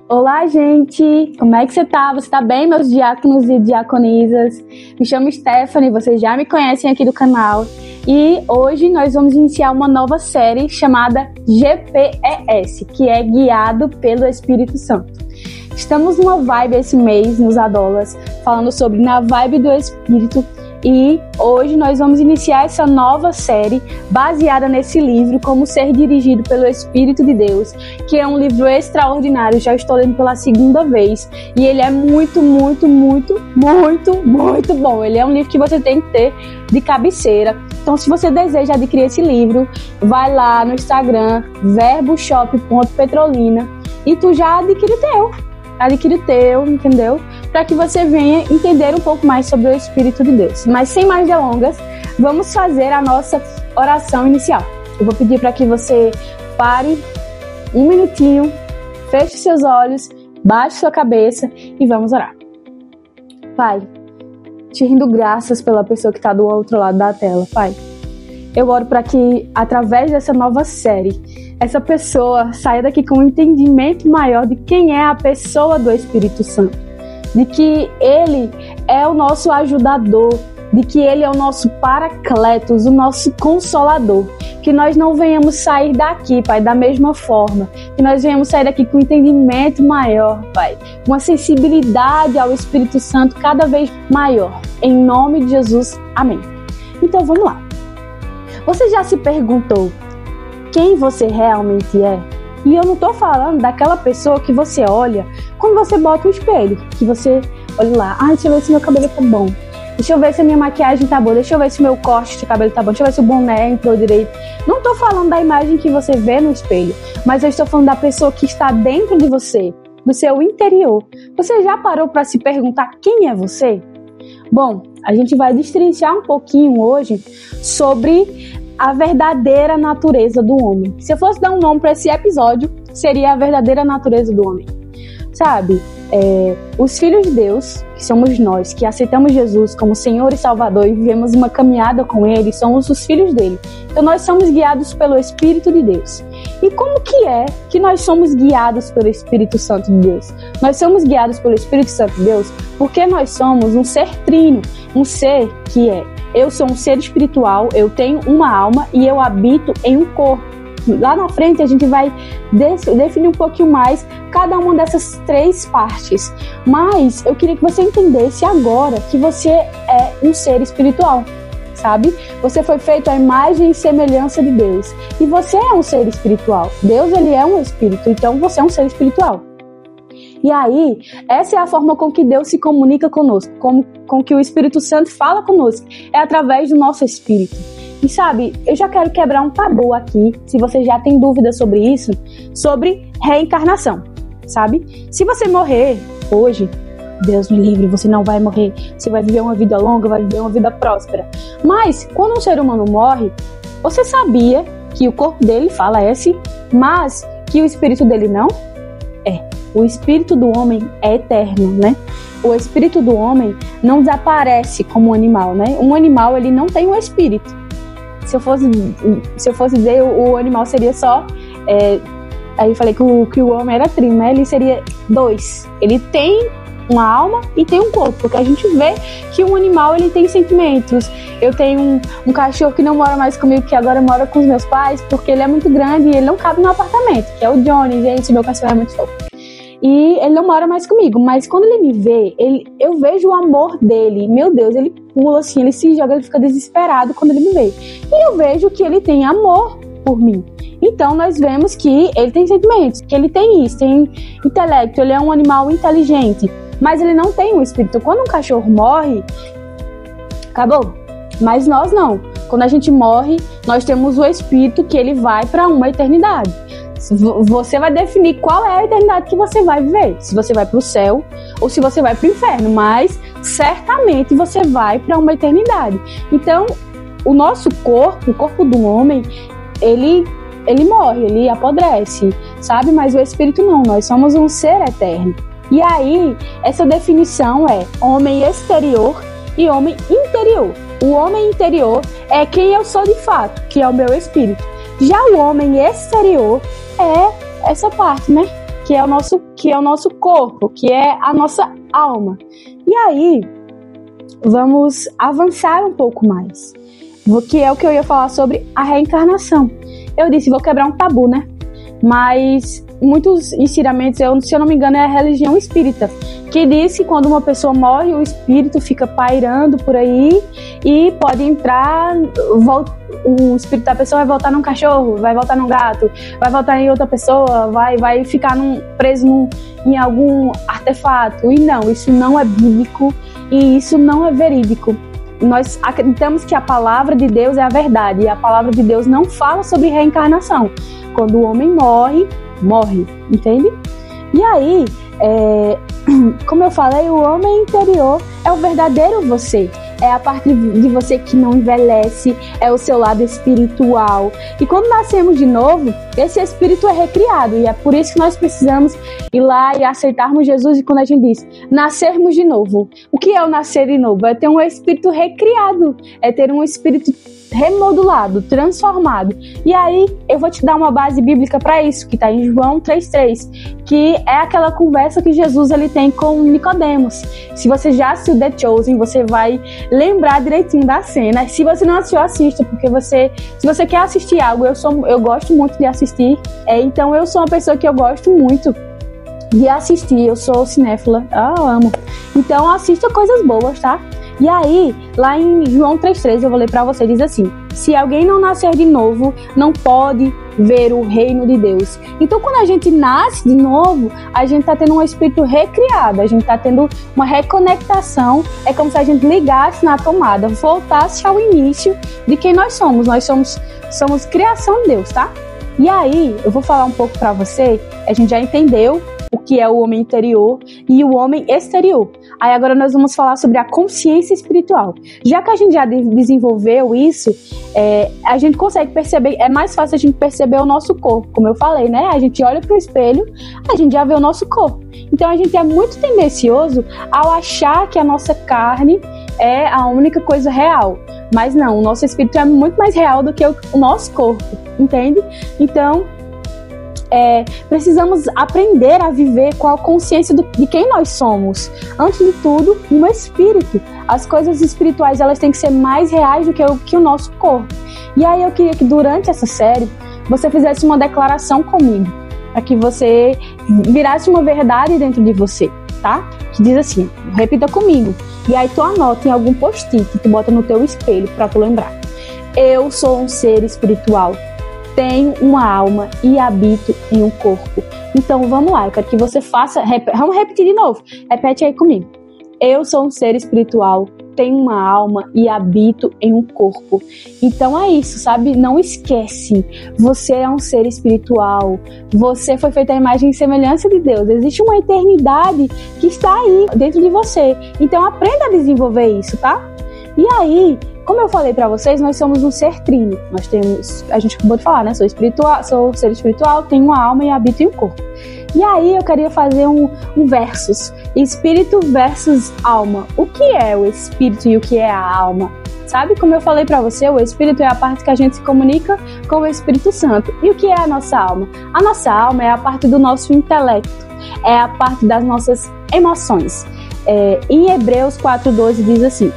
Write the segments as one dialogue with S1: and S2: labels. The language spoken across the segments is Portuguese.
S1: Olá, gente! Como é que você tá? Você tá bem, meus diáconos e diaconisas? Me chamo Stephanie, vocês já me conhecem aqui do canal. E hoje nós vamos iniciar uma nova série chamada GPS, que é Guiado pelo Espírito Santo. Estamos numa vibe esse mês, nos Adolas, falando sobre Na Vibe do Espírito. E hoje nós vamos iniciar essa nova série baseada nesse livro, Como Ser Dirigido pelo Espírito de Deus, que é um livro extraordinário, já estou lendo pela segunda vez, e ele é muito bom. Ele é um livro que você tem que ter de cabeceira. Então, se você deseja adquirir esse livro, vai lá no Instagram, verboshop.petrolina, e tu já adquire o teu, entendeu? Para que você venha entender um pouco mais sobre o Espírito de Deus. Mas sem mais delongas, vamos fazer a nossa oração inicial. Eu vou pedir para que você pare um minutinho, feche seus olhos, baixe sua cabeça e vamos orar. Pai, te rendo graças pela pessoa que está do outro lado da tela, Pai. Eu oro para que, através dessa nova série, essa pessoa saia daqui com um entendimento maior de quem é a pessoa do Espírito Santo, de que Ele é o nosso ajudador, de que Ele é o nosso paracletos, o nosso consolador, que nós não venhamos sair daqui, Pai, da mesma forma, que nós venhamos sair daqui com um entendimento maior, Pai, uma sensibilidade ao Espírito Santo cada vez maior, em nome de Jesus, amém. Então vamos lá. Você já se perguntou quem você realmente é? E eu não estou falando daquela pessoa que você olha quando você bota um espelho, que você olha lá, deixa eu ver se meu cabelo tá bom, deixa eu ver se a minha maquiagem tá boa, deixa eu ver se o meu corte de cabelo tá bom, deixa eu ver se o boné entrou direito. Não estou falando da imagem que você vê no espelho, mas eu estou falando da pessoa que está dentro de você, do seu interior. Você já parou para se perguntar quem é você? Bom, a gente vai destrinchar um pouquinho hoje sobre a verdadeira natureza do homem. Se eu fosse dar um nome para esse episódio, seria a verdadeira natureza do homem. Sabe, os filhos de Deus, que somos nós, que aceitamos Jesus como Senhor e Salvador e vivemos uma caminhada com Ele, somos os filhos dele. Então nós somos guiados pelo Espírito de Deus. E como que é que nós somos guiados pelo Espírito Santo de Deus? Nós somos guiados pelo Espírito Santo de Deus porque nós somos um ser trino, um ser que eu sou um ser espiritual, eu tenho uma alma e eu habito em um corpo. Lá na frente a gente vai definir um pouquinho mais cada uma dessas três partes. Mas eu queria que você entendesse agora que você é um ser espiritual, sabe? Você foi feito à imagem e semelhança de Deus. E você é um ser espiritual. Deus, ele é um espírito, então você é um ser espiritual. E aí, essa é a forma com que Deus se comunica conosco, com que o Espírito Santo fala conosco, é através do nosso espírito. E sabe, eu já quero quebrar um tabu aqui, se você já tem dúvida sobre isso, sobre reencarnação, sabe? Se você morrer hoje, Deus me livre, você não vai morrer, você vai viver uma vida longa, vai viver uma vida próspera. Mas, quando um ser humano morre, você sabia que o corpo dele falece, mas que o espírito dele não? O espírito do homem é eterno, né? O espírito do homem não desaparece como um animal, né? Um animal, ele não tem um espírito. Se eu fosse dizer, o animal seria só... aí eu falei que o homem era trino, né? Ele seria dois. Ele tem uma alma e tem um corpo, porque a gente vê que um animal, ele tem sentimentos. Eu tenho um cachorro que não mora mais comigo, que agora mora com os meus pais, porque ele é muito grande e ele não cabe no apartamento, que é o Johnny, gente, meu cachorro é muito fofo. E ele não mora mais comigo, mas quando ele me vê, eu vejo o amor dele. Meu Deus, ele pula assim, ele se joga, ele fica desesperado quando ele me vê. E eu vejo que ele tem amor por mim. Então nós vemos que ele tem sentimentos, que ele tem isso, tem intelecto, ele é um animal inteligente, mas ele não tem um espírito. Quando um cachorro morre, acabou. Mas nós não. Quando a gente morre, nós temos o espírito que ele vai para uma eternidade. Você vai definir qual é a eternidade que você vai viver, se você vai para o céu ou se você vai para o inferno, mas certamente você vai para uma eternidade. Então, o nosso corpo, o corpo do homem, ele morre, ele apodrece, sabe? Mas o espírito não, nós somos um ser eterno. E aí, essa definição é homem exterior e homem interior. O homem interior é quem eu sou de fato, que é o meu espírito. Já o homem exterior é essa parte, né? que é o nosso corpo, que é a nossa alma. E aí, vamos avançar um pouco mais, que é o que eu ia falar sobre a reencarnação. Eu disse, vou quebrar um tabu, né? Mas muitos ensinamentos, se eu não me engano, é a religião espírita, que diz que quando uma pessoa morre, o espírito fica pairando por aí e pode entrar, o espírito da pessoa vai voltar num cachorro, vai voltar num gato, vai voltar em outra pessoa, vai ficar preso em algum artefato. E não, isso não é bíblico e isso não é verídico. Nós acreditamos que a palavra de Deus é a verdade, e a palavra de Deus não fala sobre reencarnação. Quando o homem morre, entende? E aí, como eu falei, o homem interior é o verdadeiro você. É a parte de você que não envelhece, é o seu lado espiritual. E quando nascemos de novo, esse espírito é recriado. E é por isso que nós precisamos ir lá e aceitarmos Jesus. E quando a gente diz, nascermos de novo. O que é o nascer de novo? É ter um espírito recriado. É ter um espírito remodulado, transformado. E aí, eu vou te dar uma base bíblica para isso, que está em João 3,3, que é aquela conversa que Jesus ele tem com Nicodemos. Se você já assistiu The Chosen, você vai lembrar direitinho da cena. Se você não assistiu, assista, porque se você quer assistir algo, eu gosto muito de assistir. Então, eu sou uma pessoa que eu gosto muito de assistir. Eu sou cinéfila, eu amo. Então, assista coisas boas, tá? E aí, lá em João 3,3, eu vou ler para você, diz assim: se alguém não nascer de novo, não pode ver o reino de Deus. Então, quando a gente nasce de novo, a gente está tendo um espírito recriado, a gente está tendo uma reconectação, é como se a gente ligasse na tomada, voltasse ao início de quem nós somos. Nós somos criação de Deus, tá? E aí, eu vou falar um pouco para você, a gente já entendeu o que é o homem interior e o homem exterior. Aí agora nós vamos falar sobre a consciência espiritual. Já que a gente já desenvolveu isso, a gente consegue perceber, é mais fácil a gente perceber o nosso corpo, como eu falei, né? A gente olha para o espelho, a gente já vê o nosso corpo. Então a gente é muito tendencioso ao achar que a nossa carne é a única coisa real. Mas não, o nosso espírito é muito mais real do que o nosso corpo, entende? Então, precisamos aprender a viver com a consciência de quem nós somos. Antes de tudo, um espírito. As coisas espirituais, elas têm que ser mais reais do que o nosso corpo. E aí eu queria que durante essa série, você fizesse uma declaração comigo, para que você virasse uma verdade dentro de você, tá? Que diz assim, repita comigo. E aí tu anota em algum post-it que tu bota no teu espelho para tu lembrar. Eu sou um ser espiritual. Tenho uma alma e habito em um corpo. Então vamos lá, eu quero que você faça, vamos repetir de novo, repete aí comigo. Eu sou um ser espiritual, tenho uma alma e habito em um corpo. Então é isso, sabe? Não esquece, você é um ser espiritual, você foi feito à imagem e semelhança de Deus, existe uma eternidade que está aí dentro de você. Então aprenda a desenvolver isso, tá? E aí, como eu falei pra vocês, nós somos um ser trino. Nós temos, a gente acabou de falar, né? Sou ser espiritual, tenho uma alma e habito em um corpo. E aí eu queria fazer um versus. Espírito versus alma. O que é o espírito e o que é a alma? Sabe, como eu falei pra você, o espírito é a parte que a gente se comunica com o Espírito Santo. E o que é a nossa alma? A nossa alma é a parte do nosso intelecto. É a parte das nossas emoções. Em Hebreus 4,12 diz assim: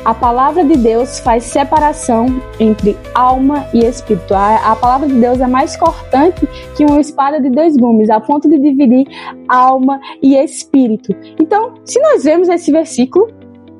S1: a palavra de Deus faz separação entre alma e espírito. A palavra de Deus é mais cortante que uma espada de 2 gumes, a ponto de dividir alma e espírito. Então, se nós vemos esse versículo,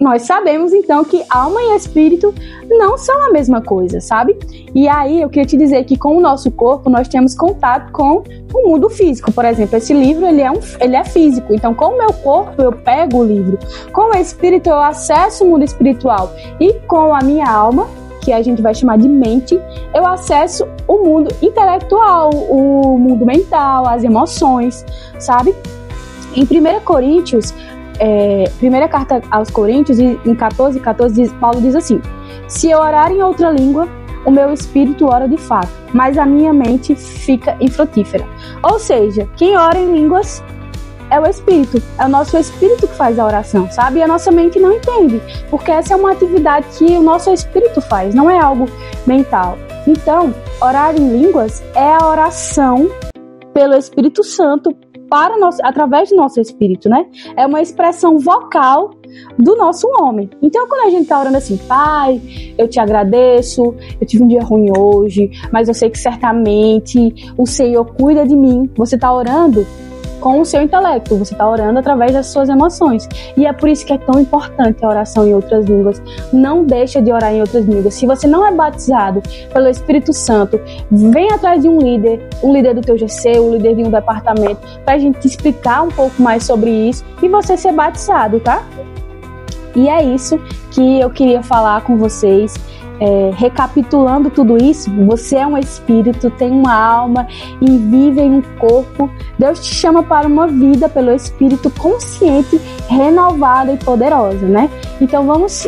S1: nós sabemos então que alma e espírito não são a mesma coisa, sabe? E aí eu queria te dizer que com o nosso corpo nós temos contato com o mundo físico. Por exemplo, esse livro ele é físico, então com o meu corpo eu pego o livro. Com o espírito eu acesso o mundo espiritual, e com a minha alma, que a gente vai chamar de mente, eu acesso o mundo intelectual, o mundo mental, as emoções, sabe? Em 1 Coríntios, primeira carta aos Coríntios, em 14:14, Paulo diz assim: se eu orar em outra língua, o meu espírito ora de fato, mas a minha mente fica infrutífera. Ou seja, quem ora em línguas é o espírito, é o nosso espírito que faz a oração, sabe? E a nossa mente não entende, porque essa é uma atividade que o nosso espírito faz, não é algo mental. Então, orar em línguas é a oração pelo Espírito Santo através do nosso espírito, né? É uma expressão vocal do nosso homem. Então, quando a gente tá orando assim, Pai, eu te agradeço, eu tive um dia ruim hoje, mas eu sei que certamente o Senhor cuida de mim. Você tá orando com o seu intelecto, você está orando através das suas emoções. E é por isso que é tão importante a oração em outras línguas. Não deixa de orar em outras línguas. Se você não é batizado pelo Espírito Santo, vem atrás de um líder do teu GC, um líder de um departamento, para a gente te explicar um pouco mais sobre isso e você ser batizado, tá? E é isso que eu queria falar com vocês. Recapitulando tudo isso, você é um espírito, tem uma alma e vive em um corpo. Deus te chama para uma vida pelo Espírito consciente, renovada e poderosa, né? Então vamos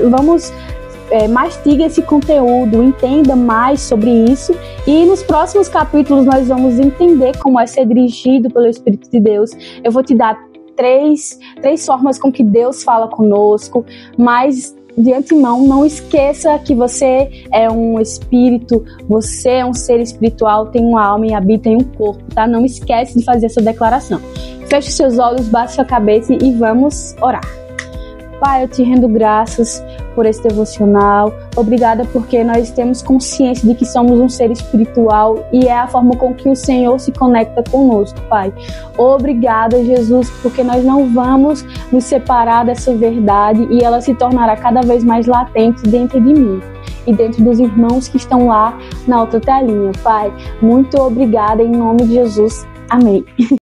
S1: mastiga esse conteúdo, entenda mais sobre isso, e nos próximos capítulos nós vamos entender como é ser dirigido pelo Espírito de Deus. Eu vou te dar três formas com que Deus fala conosco, mas de antemão, não esqueça que você é um espírito, você é um ser espiritual, tem uma alma e habita em um corpo, tá? Não esquece de fazer essa declaração. Feche os seus olhos, baixe sua cabeça e vamos orar. Pai, eu te rendo graças por esse devocional. Obrigada porque nós temos consciência de que somos um ser espiritual e é a forma com que o Senhor se conecta conosco, Pai. Obrigada, Jesus, porque nós não vamos nos separar dessa verdade e ela se tornará cada vez mais latente dentro de mim e dentro dos irmãos que estão lá na outra telinha, Pai. Muito obrigada em nome de Jesus. Amém.